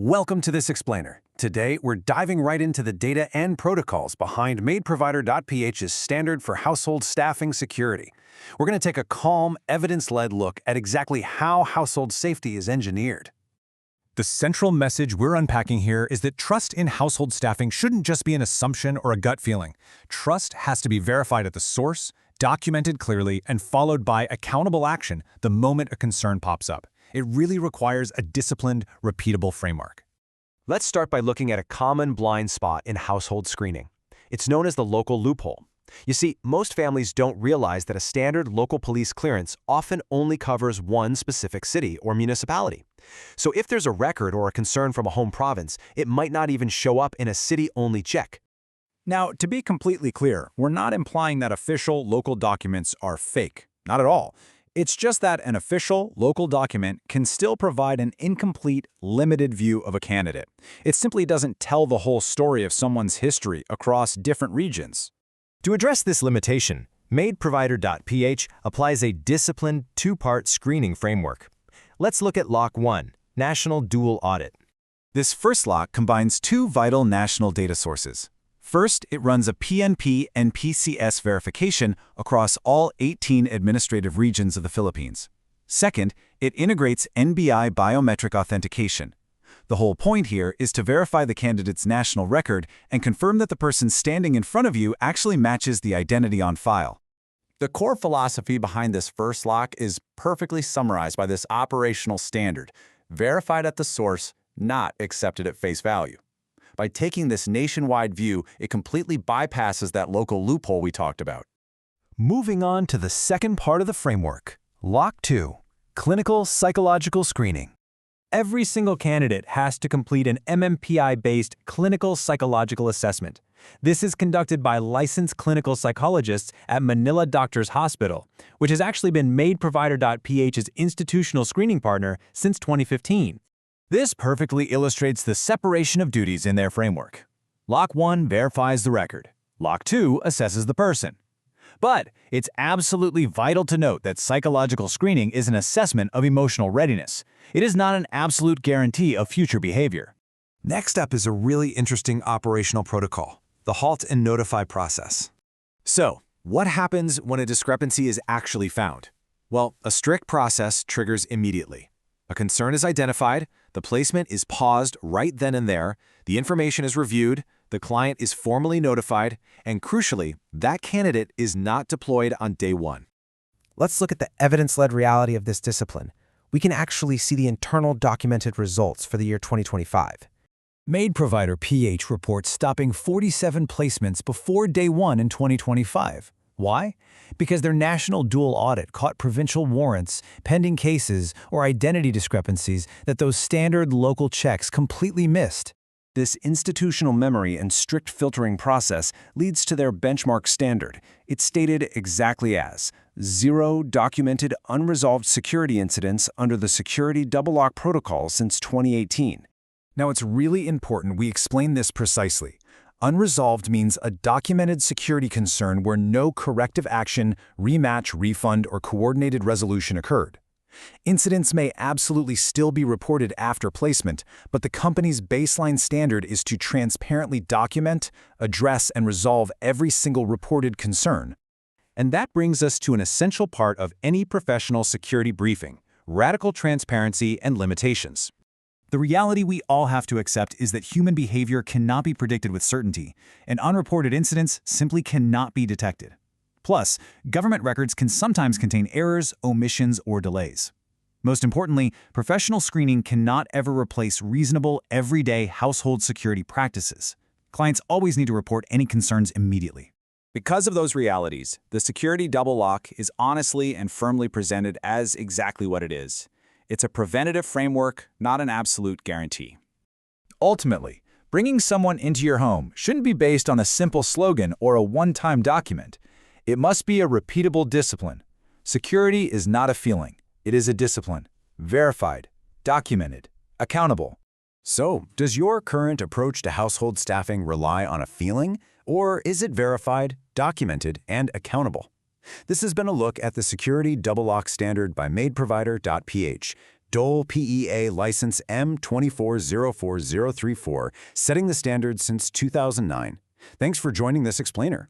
Welcome to this explainer. Today, we're diving right into the data and protocols behind MaidProvider.ph's standard for household staffing security. We're going to take a calm, evidence-led look at exactly how household safety is engineered. The central message we're unpacking here is that trust in household staffing shouldn't just be an assumption or a gut feeling. Trust has to be verified at the source, documented clearly, and followed by accountable action the moment a concern pops up. It really requires a disciplined, repeatable framework. Let's start by looking at a common blind spot in household screening. It's known as the local loophole. You see, most families don't realize that a standard local police clearance often only covers one specific city or municipality. So if there's a record or a concern from a home province, it might not even show up in a city-only check. Now, to be completely clear, we're not implying that official local documents are fake. Not at all. It's just that an official local document can still provide an incomplete, limited view of a candidate. It simply doesn't tell the whole story of someone's history across different regions. To address this limitation, MaidProvider.ph applies a disciplined two-part screening framework. Let's look at Lock 1, National Dual-Audit. This first lock combines two vital national data sources. First, it runs a PNP-NPCS verification across all 18 administrative regions of the Philippines. Second, it integrates NBI biometric authentication. The whole point here is to verify the candidate's national record and confirm that the person standing in front of you actually matches the identity on file. The core philosophy behind this first lock is perfectly summarized by this operational standard: verified at the source, not accepted at face value. By taking this nationwide view, it completely bypasses that local loophole we talked about. Moving on to the second part of the framework, Lock 2, Clinical Psychological Screening. Every single candidate has to complete an MMPI-based clinical psychological assessment. This is conducted by licensed clinical psychologists at Manila Doctors Hospital, which has actually been MaidProvider.ph's institutional screening partner since 2015. This perfectly illustrates the separation of duties in their framework. Lock 1 verifies the record. Lock 2 assesses the person. But it's absolutely vital to note that psychological screening is an assessment of emotional readiness. It is not an absolute guarantee of future behavior. Next up is a really interesting operational protocol, the halt and notify process. So, what happens when a discrepancy is actually found? Well, a strict process triggers immediately. A concern is identified, the placement is paused right then and there, the information is reviewed, the client is formally notified, and crucially, that candidate is not deployed on day one. Let's look at the evidence-led reality of this discipline. We can actually see the internal documented results for the year 2025. MaidProvider.ph reports stopping 47 placements before day one in 2025. Why? Because their national dual audit caught provincial warrants, pending cases, or identity discrepancies that those standard local checks completely missed. This institutional memory and strict filtering process leads to their benchmark standard. It's stated exactly as 0 documented unresolved security incidents under the Security Double Lock Protocol since 2018. Now, it's really important we explain this precisely. Unresolved means a documented security concern where no corrective action, rematch, refund, or coordinated resolution occurred. Incidents may absolutely still be reported after placement, but the company's baseline standard is to transparently document, address, and resolve every single reported concern. And that brings us to an essential part of any professional security briefing: radical transparency and limitations. The reality we all have to accept is that human behavior cannot be predicted with certainty, and unreported incidents simply cannot be detected. Plus, government records can sometimes contain errors, omissions, or delays. Most importantly, professional screening cannot ever replace reasonable, everyday household security practices. Clients always need to report any concerns immediately. Because of those realities, the security double lock is honestly and firmly presented as exactly what it is. It's a preventative framework, not an absolute guarantee. Ultimately, bringing someone into your home shouldn't be based on a simple slogan or a one-time document. It must be a repeatable discipline. Security is not a feeling. It is a discipline. Verified, documented, accountable. So, does your current approach to household staffing rely on a feeling, or is it verified, documented, and accountable? This has been a look at the Security Double Lock Standard by MaidProvider.ph. Dole PEA license M2404034, setting the standard since 2009. Thanks for joining this explainer.